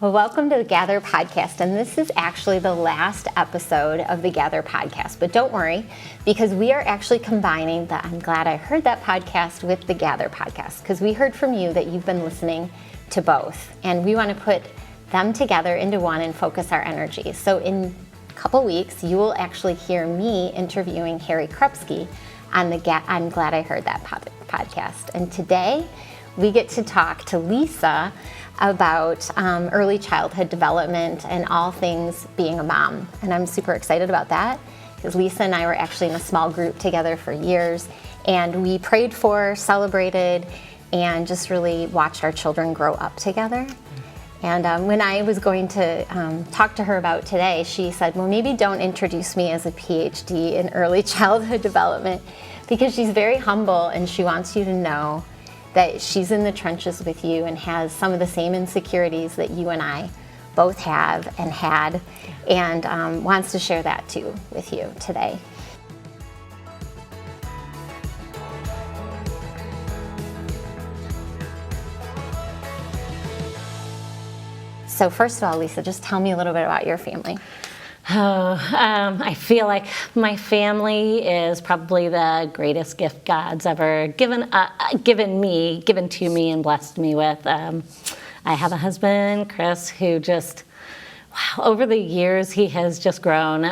Well, welcome to the Gather podcast, and this is actually the last episode of the Gather podcast. But don't worry, because we are actually combining the I'm Glad I Heard That podcast with the Gather podcast, because we heard from you that you've been listening to both, and we want to put them together into one and focus our energy. So in a couple weeks, you will actually hear me interviewing Harry Krupski on the I'm Glad I Heard That podcast. And today, we get to talk to Lisa about early childhood development and all things being a mom. And I'm super excited about that because Lisa and I were actually in a small group together for years, and we prayed for, celebrated, and just really watched our children grow up together. And when I was going to talk to her about today, she said, well, maybe don't introduce me as a PhD in early childhood development, because she's very humble and she wants you to know that she's in the trenches with you and has some of the same insecurities that you and I both have and had, and wants to share that too with you today. So first of all, Lisa, just tell me a little bit about your family. I feel like my family is probably the greatest gift God's ever given to me and blessed me with. I have a husband, Chris, who just, over the years, he has just grown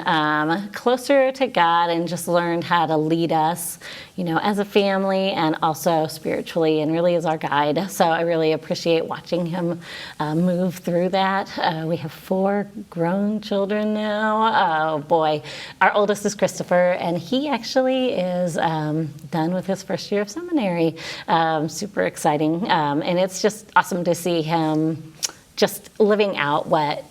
closer to God and just learned how to lead us, as a family and also spiritually, and really is our guide. So I really appreciate watching him move through that. We have 4 grown children now. Oh boy, our oldest is Christopher, and he actually is done with his first year of seminary. Super exciting, and it's just awesome to see him just living out what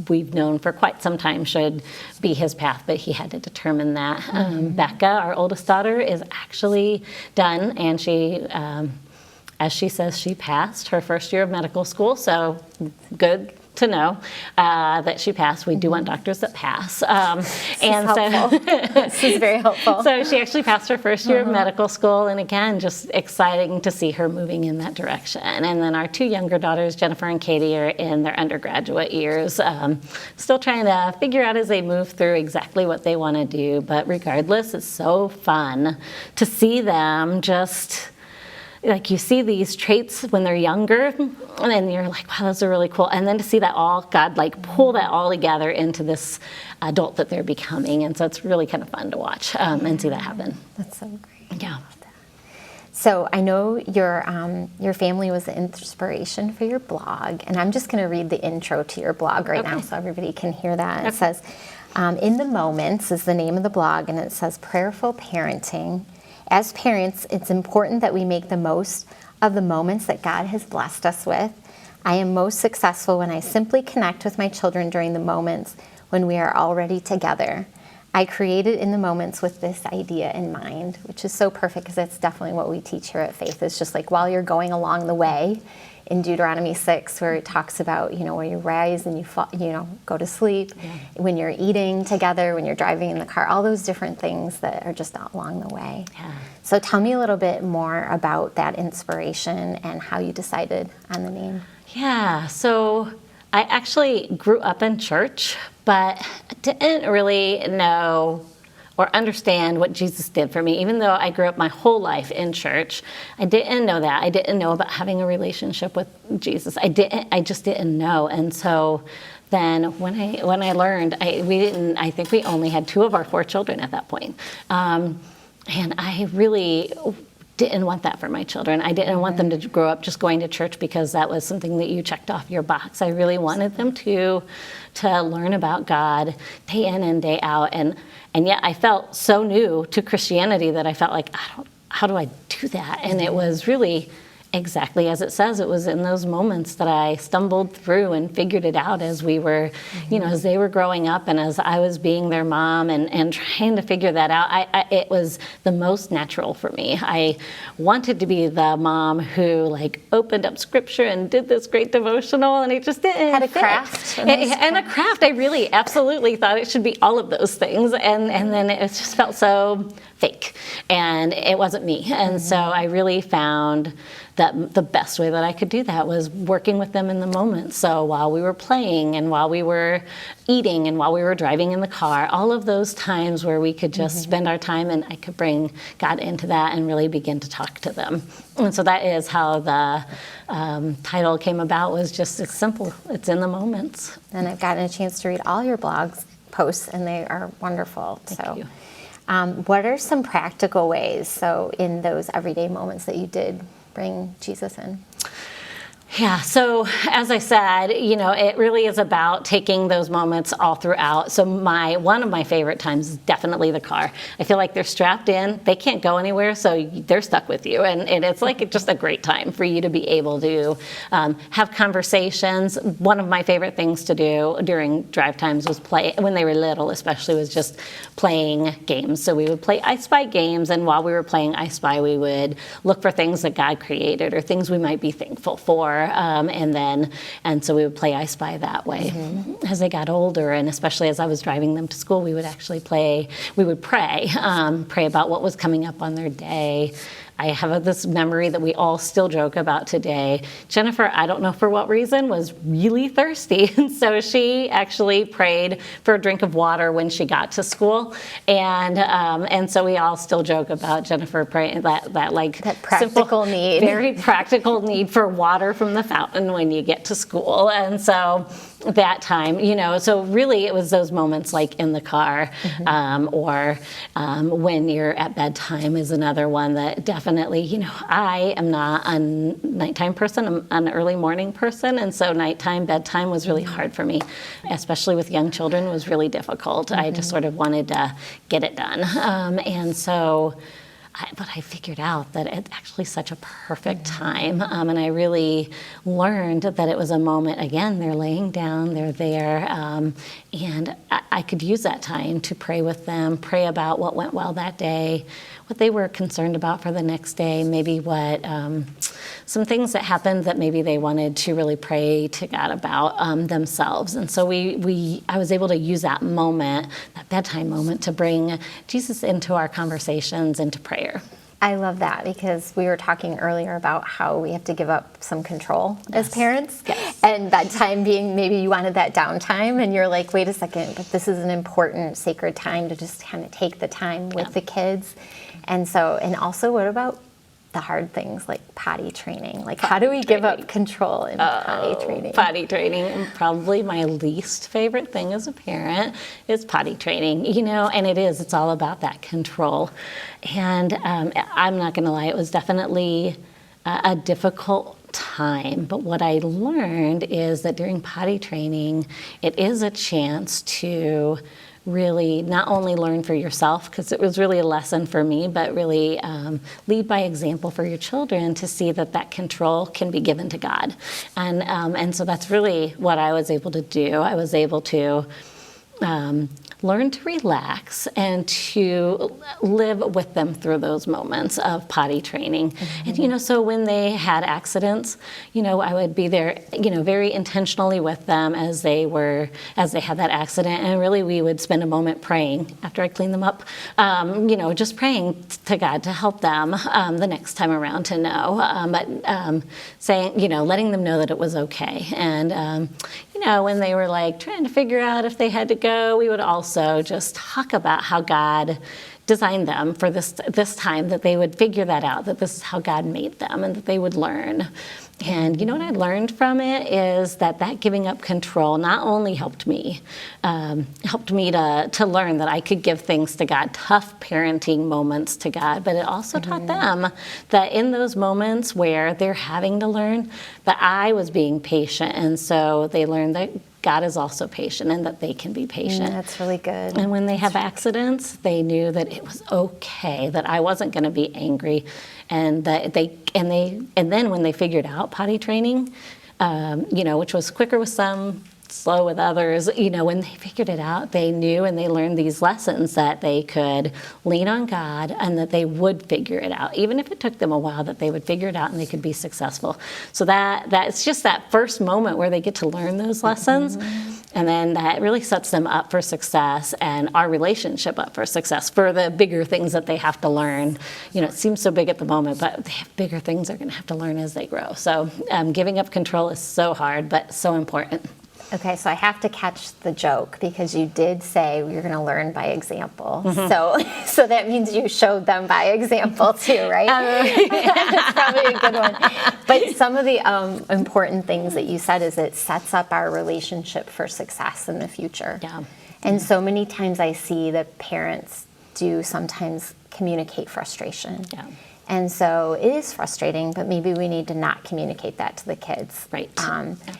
we've known for quite some time should be his path, but he had to determine that. Becca, our oldest daughter, is actually done, and she, as she says, she passed her first year of medical school, so good to know that she passed. We do want doctors that pass. This is very helpful. So she actually passed her first year of medical school, and again, just exciting to see her moving in that direction. And then our 2 younger daughters, Jennifer and Katie, are in their undergraduate years, still trying to figure out as they move through exactly what they want to do. But regardless, it's so fun to see them just, like, you see these traits when they're younger, and then you're like, wow, those are really cool. And then to see that all, God, pull that all together into this adult that they're becoming. And so it's really kind of fun to watch and see that happen. That's so great. Yeah. So I know your family was the inspiration for your blog, and I'm just going to read the intro to your blog right now so everybody can hear that. Okay. It says, In the Moments is the name of the blog, and it says, prayerful parenting. As parents, it's important that we make the most of the moments that God has blessed us with. I am most successful when I simply connect with my children during the moments when we are already together. I created In the Moments with this idea in mind, which is so perfect because that's definitely what we teach here at Faith. It's just like while you're going along the way, in Deuteronomy 6, where it talks about, where you rise and you fall, go to sleep, when you're eating together, when you're driving in the car, all those different things that are just along the way. Yeah. So tell me a little bit more about that inspiration and how you decided on the name. Yeah, so I actually grew up in church, but didn't really know or understand what Jesus did for me. Even though I grew up my whole life in church, I didn't know that. I didn't know about having a relationship with Jesus. I just didn't know. And so then when I learned, I think we only had 2 of our 4 children at that point. And I really didn't want that for my children. I didn't want them to grow up just going to church because that was something that you checked off your box. I really wanted them to learn about God day in and day out. And yet I felt so new to Christianity that I felt like, how do I do that? And it was really exactly as it says. It was in those moments that I stumbled through and figured it out as we were, as they were growing up and as I was being their mom and trying to figure that out. It was the most natural for me. I wanted to be the mom who opened up scripture and did this great devotional, and it just didn't had a fit. craft. And a craft. I really absolutely thought it should be all of those things. And then it just felt so fake, and it wasn't me. And so I really found that the best way that I could do that was working with them in the moment. So while we were playing and while we were eating and while we were driving in the car, all of those times where we could just spend our time and I could bring God into that and really begin to talk to them. And so that is how the title came about, was just, it's simple. It's in the moments. And I've gotten a chance to read all your blogs posts, and they are wonderful. Thank you. What are some practical ways, so in those everyday moments, that you did bring Jesus in? Yeah, so as I said, it really is about taking those moments all throughout. So one of my favorite times is definitely the car. I feel like they're strapped in, they can't go anywhere, so they're stuck with you. And it's like just a great time for you to be able to have conversations. One of my favorite things to do during drive times was play, when they were little especially, was just playing games. So we would play I Spy games, and while we were playing I Spy, we would look for things that God created or things we might be thankful for. And so we would play I Spy that way. As they got older, and especially as I was driving them to school, we would actually pray about what was coming up on their day. I have this memory that we all still joke about today. Jennifer, I don't know for what reason, was really thirsty. And so she actually prayed for a drink of water when she got to school. And so we all still joke about Jennifer praying that practical need. Very practical need for water from the fountain when you get to school. And so that time, so really it was those moments like in the car, or when you're at bedtime is another one that definitely, I am not a nighttime person, I'm an early morning person, and so bedtime was really hard for me, especially with young children, was really difficult. I just sort of wanted to get it done. But I figured out that it's actually such a perfect time. And I really learned that it was a moment, again, they're laying down, they're there, and I could use that time to pray with them, pray about what went well that day, what they were concerned about for the next day, maybe what some things that happened that maybe they wanted to really pray to God about themselves. And so I was able to use that moment, that bedtime moment, to bring Jesus into our conversations, into prayer. I love that, because we were talking earlier about how we have to give up some control as parents. Yes. And bedtime being, maybe you wanted that downtime, and you're like, wait a second, but this is an important, sacred time to just kind of take the time with the kids. And also, what about the hard things like potty training? Like, how do we give up control in potty training? Potty training, probably my least favorite thing as a parent is potty training, and it's all about that control. And I'm not going to lie, it was definitely a difficult time. But what I learned is that during potty training, it is a chance to really not only learn for yourself, because it was really a lesson for me, but really lead by example for your children to see that control can be given to God. And so that's really what I was able to do. I was able to learn to relax and to live with them through those moments of potty training. And, so when they had accidents, I would be there, very intentionally with them as they had that accident. And really we would spend a moment praying after I cleaned them up, just praying to God to help them the next time around to know, but saying, letting them know that it was okay. And, when they were trying to figure out if they had to go, we would also just talk about how God designed them for this time, that they would figure that out, that this is how God made them, and that they would learn. And what I learned from it is that giving up control not only helped me to learn that I could give things to God, tough parenting moments to God, but it also taught them that in those moments where they're having to learn, that I was being patient. And so they learned that God is also patient and that they can be patient. That's really good. And when they have accidents, they knew that it was okay, that I wasn't going to be angry, and that then when they figured out potty training, which was quicker with some, slow with others, when they figured it out, they knew and they learned these lessons that they could lean on God and that they would figure it out. Even if it took them a while, that they would figure it out and they could be successful. So that it's just that first moment where they get to learn those lessons. And then that really sets them up for success and our relationship up for success for the bigger things that they have to learn. It seems so big at the moment, but they have bigger things they're going to have to learn as they grow. So giving up control is so hard, but so important. Okay, so I have to catch the joke because you did say you're going to learn by example. So that means you showed them by example too, right? That's probably a good one. But some of the important things that you said is it sets up our relationship for success in the future. Yeah. And so many times I see that parents do sometimes communicate frustration. Yeah. And so it is frustrating, but maybe we need to not communicate that to the kids. Right.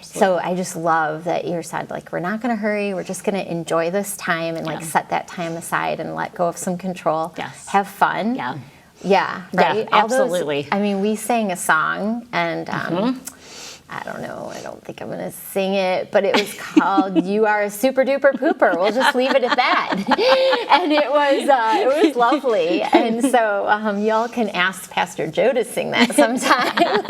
So I just love that you said, like, we're not going to hurry. We're just going to enjoy this time and, like, set that time aside and let go of some control. Yes. Have fun. Yeah. Yeah, right? Yeah, absolutely. We sang a song, and I don't know, I don't think I'm going to sing it, but it was called You Are a Super Duper Pooper. We'll just leave it at that. And it was lovely. And so y'all can ask Pastor Joe to sing that sometime.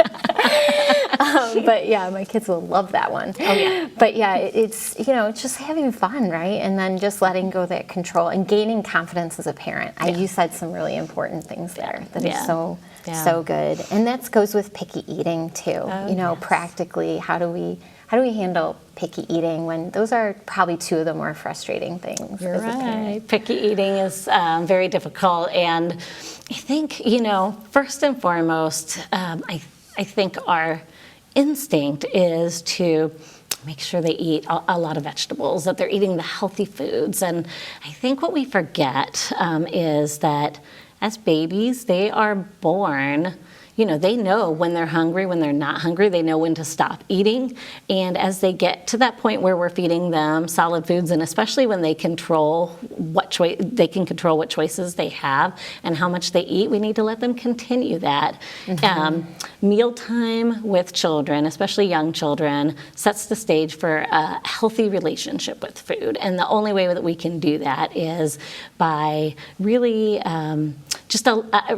But yeah, my kids will love that one. Oh yeah. But yeah, it's just having fun, right? And then just letting go of that control and gaining confidence as a parent. You said some really important things there that is so good. And that goes with picky eating too. Practically, how do we handle picky eating when those are probably two of the more frustrating things? You're right. Picky eating is very difficult, and I think first and foremost, I think our instinct is to make sure they eat a lot of vegetables, that they're eating the healthy foods. And I think what we forget is that as babies, they are born, they know when they're hungry, when they're not hungry. They know when to stop eating. And as they get to that point where we're feeding them solid foods, and especially when they control what choices they have and how much they eat, we need to let them continue that. Mealtime with children, especially young children, sets the stage for a healthy relationship with food. And the only way that we can do that is by really just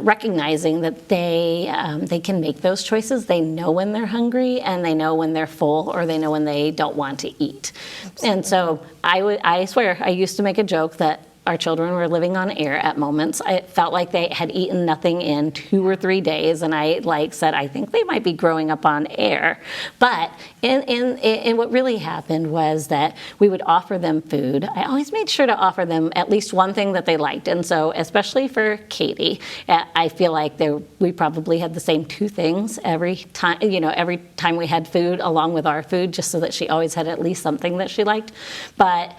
recognizing that they can make those choices. They know when they're hungry, and they know when they're full, or they know when they don't want to eat. Absolutely. And so I swear, I used to make a joke that our children were living on air at moments. I felt like they had eaten nothing in 2 or 3 days, and I said, I think they might be growing up on air. But in what really happened was that we would offer them food. I always made sure to offer them at least one thing that they liked, and so especially for Katie, I feel like we probably had the same 2 things every time. Every time we had food along with our food, just so that she always had at least something that she liked. But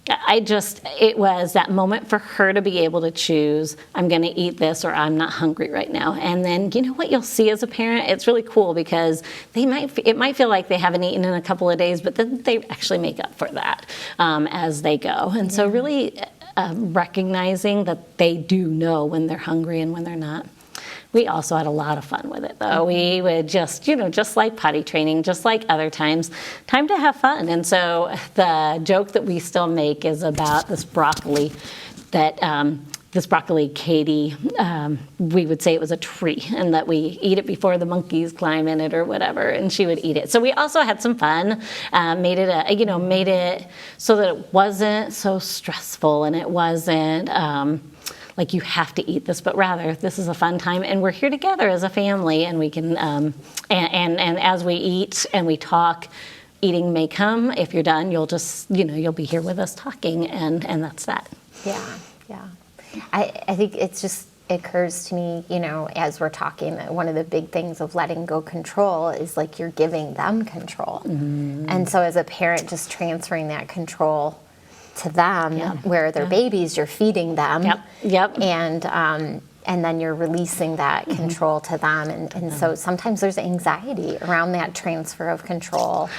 it was that moment for her to be able to choose, I'm going to eat this or I'm not hungry right now. And then, what you'll see as a parent, it's really cool because it might feel like they haven't eaten in a couple of days, but then they actually make up for that as they go. And so really recognizing that they do know when they're hungry and when they're not. We also had a lot of fun with it, though. We would just like potty training, just like other times, time to have fun. And so the joke that we still make is about this broccoli Katie, we would say it was a tree, and that we eat it before the monkeys climb in it or whatever, and she would eat it. So we also had some fun, made it so that it wasn't so stressful, and it wasn't like you have to eat this, but rather this is a fun time, and we're here together as a family, and we can and as we eat and we talk, eating may come. If you're done, you'll just you'll be here with us talking, and that's that. Yeah. I think it occurs to me, as we're talking, that one of the big things of letting go control is like you're giving them control, and so as a parent, just transferring that control to them, where they're babies, you're feeding them. Yep. And then you're releasing that control to them. And so sometimes there's anxiety around that transfer of control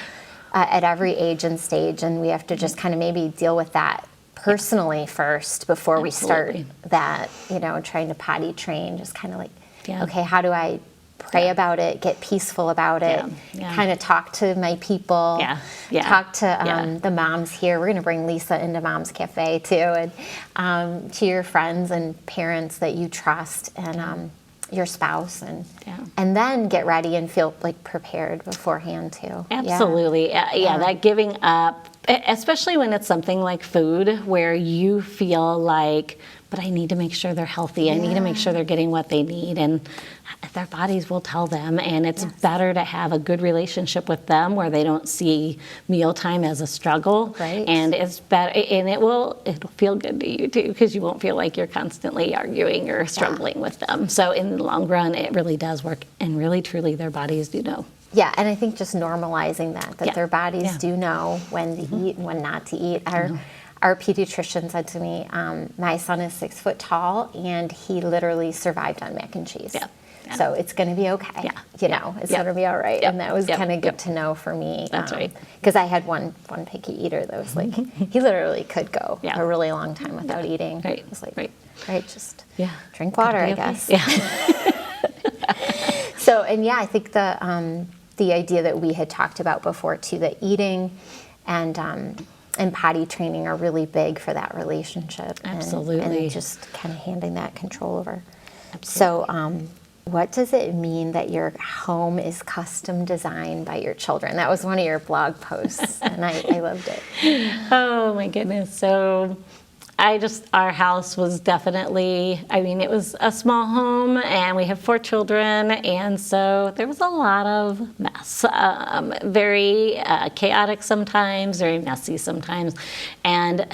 at every age and stage. And we have to just kind of maybe deal with that personally first before we start that, trying to potty train, just kind of like, okay, how do I pray about it, get peaceful about it, kind of talk to my people, talk to the moms here. We're going to bring Lisa into Mom's Cafe too, and to your friends and parents that you trust, and your spouse, and then get ready and feel like prepared beforehand too. Absolutely. That giving up Especially when it's something like food where you feel like, but I need to make sure they're healthy. I need to make sure they're getting what they need, and their bodies will tell them. And it's better to have a good relationship with them where they don't see mealtime as a struggle. Right. And it's better, and it'll feel good to you too, because you won't feel like you're constantly arguing or struggling with them. So in the long run, it really does work, and really truly their bodies do know. Yeah, and I think just normalizing that their bodies do know when to eat and when not to eat. Our pediatrician said to me, my son is 6 foot tall, and he literally survived on mac and cheese. Yeah. So it's going to be okay. Yeah. You know, it's going to be all right. And that was kind of good to know for me. That's right. Because I had one picky eater that was like, he literally could go a really long time without eating. Right. It was like, right, just Yeah. drink water, I Okay. guess. Yeah. So, and yeah, I think the idea that we had talked about before too, that eating and potty training are really big for that relationship. Absolutely. And just kind of handing that control over. Absolutely. So, what does it mean that your home is custom designed by your children? That was one of your blog posts, and I loved it. Oh my goodness. So our house was definitely, it was a small home, and we have 4 children, and so there was a lot of mess. Very chaotic sometimes, very messy sometimes. And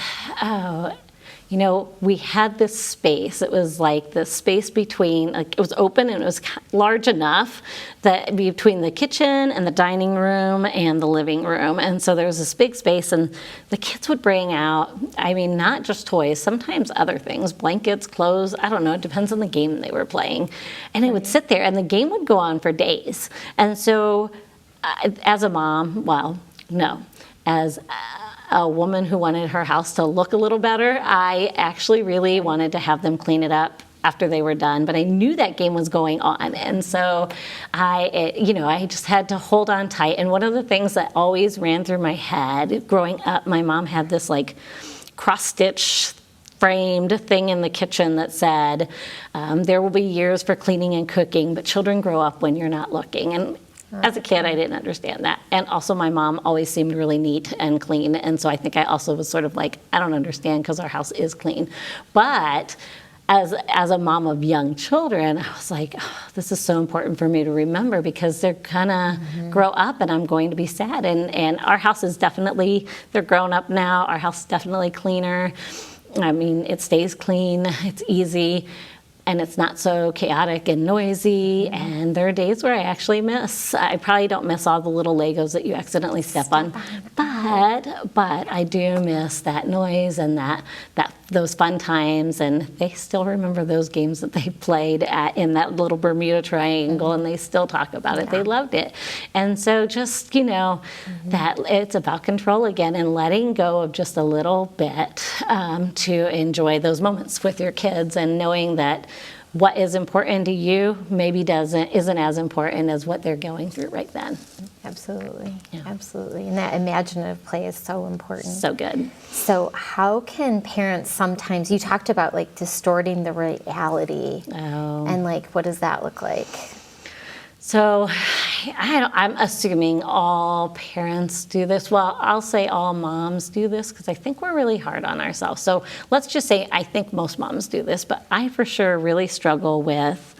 we had this space. It was like the space between, it was open and it was large enough that between the kitchen and the dining room and the living room. And so there was this big space, and the kids would bring out, not just toys, sometimes other things, blankets, clothes, I don't know, it depends on the game they were playing. And it would sit there, and the game would go on for days. And so as a mom, as a woman who wanted her house to look a little better, I actually really wanted to have them clean it up after they were done, but I knew that game was going on, and so I just had to hold on tight. And one of the things that always ran through my head growing up, my mom had this like cross-stitch framed thing in the kitchen that said, there will be years for cleaning and cooking, but children grow up when you're not looking. And as a kid, I didn't understand that. And also my mom always seemed really neat and clean. And so I think I also was sort of like, I don't understand because our house is clean. But as a mom of young children, I was like, this is so important for me to remember, because they're gonna grow up and I'm going to be sad. And our house is definitely, they're grown up now. Our house is definitely cleaner. It stays clean, it's easy. And it's not so chaotic and noisy. And there are days where I actually I probably don't miss all the little Legos that you accidentally step on. But I do miss that noise and those fun times. And they still remember those games that they played in that little Bermuda Triangle, and they still talk about it. They loved it. And so just, that it's about control again, and letting go of just a little bit to enjoy those moments with your kids, and knowing that what is important to you maybe isn't as important as what they're going through right then. Absolutely. Absolutely. And that imaginative play is so important. So good. So how can parents sometimes, you talked about like distorting the reality. And like, what does that look like? So I'm assuming all parents do this. Well, I'll say all moms do this, because I think we're really hard on ourselves. So let's just say I think most moms do this, but I for sure really struggle with,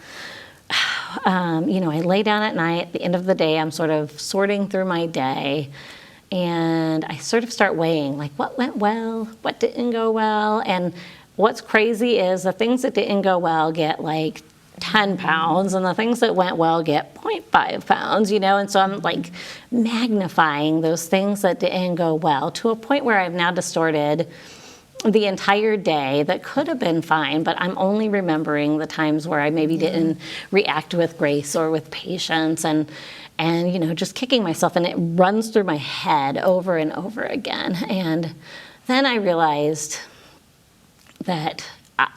I lay down at night, at the end of the day, I'm sort of sorting through my day, and I sort of start weighing, like, what went well, what didn't go well. And what's crazy is the things that didn't go well get like 10 pounds, and the things that went well get 0.5 pounds, and so I'm like magnifying those things that didn't go well to a point where I've now distorted the entire day that could have been fine, but I'm only remembering the times where I maybe didn't react with grace or with patience, and just kicking myself, and it runs through my head over and over again. And then I realized that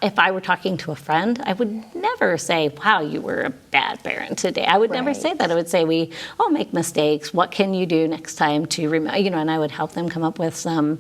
if I were talking to a friend, I would never say, wow, you were a bad parent today. I would never say that. I would say, we all make mistakes. What can you do next time to remember, and I would help them come up with some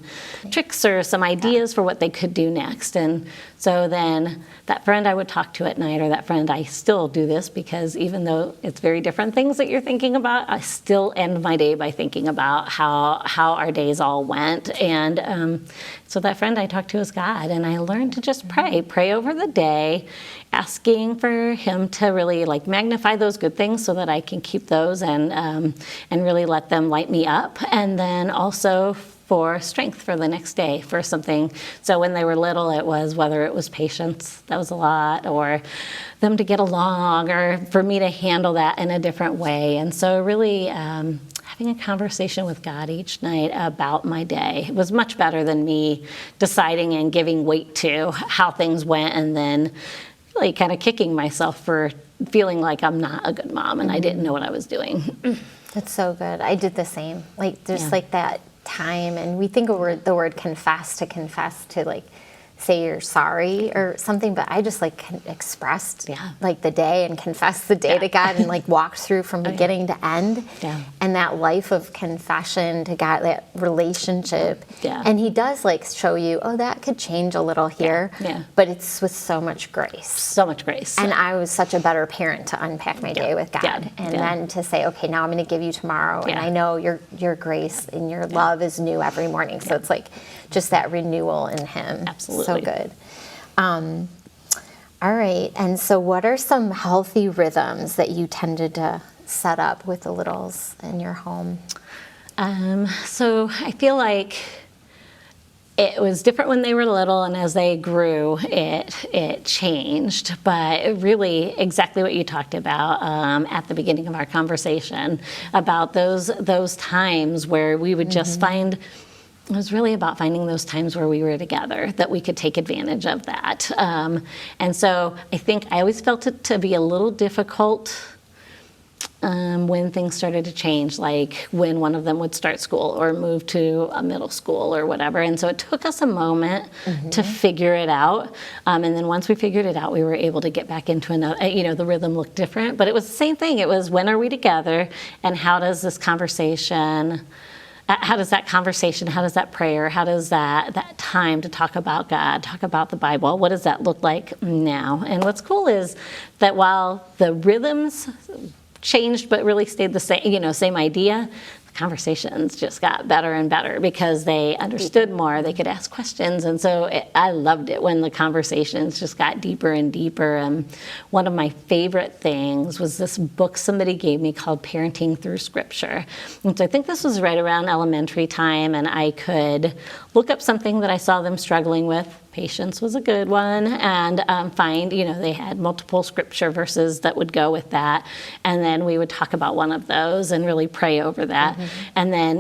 tricks or some ideas for what they could do next. And so then that friend I would talk to at night, or that friend, I still do this, because even though it's very different things that you're thinking about, I still end my day by thinking about how our days all went. And so that friend I talked to is God, and I learned to just pray over the day, asking for him to really magnify those good things so that I can keep those and really let them light me up. And then also for strength for the next day for something. So when they were little, it was whether it was patience, that was a lot, or them to get along, or for me to handle that in a different way. And so really having a conversation with God each night about my day was much better than me deciding and giving weight to how things went, and then really kind of kicking myself for feeling like I'm not a good mom and I didn't know what I was doing. That's so good. I did the same. That time, and we think of the word confess to say you're sorry or something, but I just expressed the day and confessed the day to God, and walked through from beginning to end. And that life of confession to God, that relationship. And he does show you, that could change a little here, but it's with so much grace. And I was such a better parent to unpack my day with God, and then to say, okay, now I'm going to give you tomorrow, and I know your grace and your love is new every morning. So it's just that renewal in him. Absolutely. So good. All right. And so what are some healthy rhythms that you tended to set up with the littles in your home? So I feel like it was different when they were little, and as they grew, it changed. But really, exactly what you talked about at the beginning of our conversation about those times where we would just find. It was really about finding those times where we were together, that we could take advantage of that. And so I think I always felt it to be a little difficult when things started to change, like when one of them would start school or move to a middle school or whatever. And so it took us a moment to figure it out. And then once we figured it out, we were able to get back into another, the rhythm looked different, but it was the same thing. It was, when are we together, and how does that conversation, how does that prayer, how does that time to talk about God, talk about the Bible, what does that look like now? And what's cool is that while the rhythms changed but really stayed the same, same idea, the conversations just got better and better because they understood more, they could ask questions. And so I loved it when the conversations just got deeper and deeper. One of my favorite things was this book somebody gave me called Parenting Through Scripture. And so I think this was right around elementary time, and I could look up something that I saw them struggling with. Patience was a good one, and find, they had multiple scripture verses that would go with that. And then we would talk about one of those and really pray over that. And then,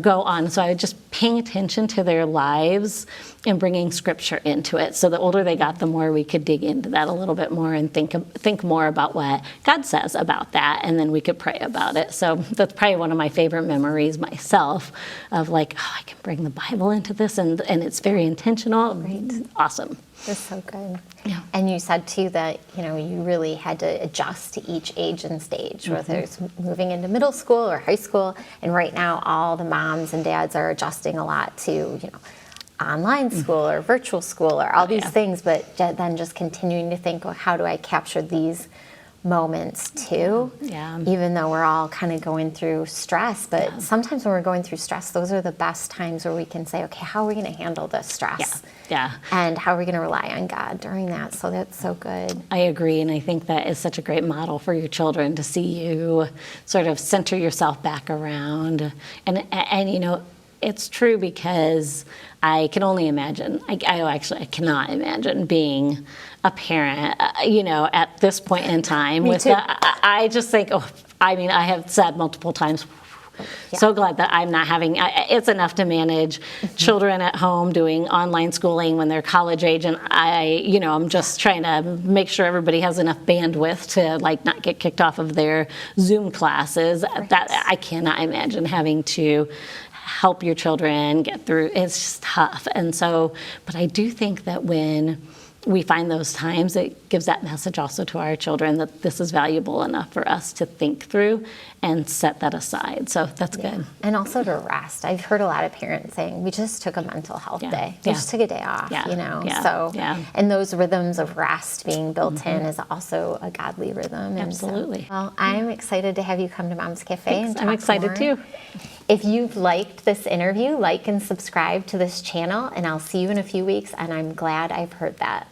go on. So I was just paying attention to their lives and bringing scripture into it. So the older they got, the more we could dig into that a little bit more and think more about what God says about that. And then we could pray about it. So that's probably one of my favorite memories myself of I can bring the Bible into this, and it's very intentional. Right. Awesome. That's so good. Yeah. And you said too that, you really had to adjust to each age and stage, whether it's moving into middle school or high school. And right now, all the moms and dads are adjusting a lot to, online school or virtual school or all these things, but then just continuing to think, well, how do I capture these moments too? Even though we're all kind of going through stress, but sometimes when we're going through stress, those are the best times where we can say, okay, how are we going to handle this stress? And how are we going to rely on God during that? So that's so good. I agree, and I think that is such a great model for your children to see you sort of center yourself back around. And it's true, because I can only imagine, I cannot imagine being a parent, at this point in time. I just think, I have said multiple times, so glad that I'm not having, it's enough to manage children at home doing online schooling when they're college age, and I'm just trying to make sure everybody has enough bandwidth to not get kicked off of their Zoom classes. That I cannot imagine having to help your children get through. It's just tough. And so, but I do think that when we find those times, it gives that message also to our children that this is valuable enough for us to think through and set that aside. So that's good. And also to rest. I've heard a lot of parents saying, we just took a mental health day. We just took a day off, you know? So, and those rhythms of rest being built in is also a godly rhythm. Absolutely. And so, well, I'm excited to have you come to Mom's Cafe and talk I'm excited more. too. If you've liked this interview, like and subscribe to this channel, and I'll see you in a few weeks, and I'm glad I've heard that.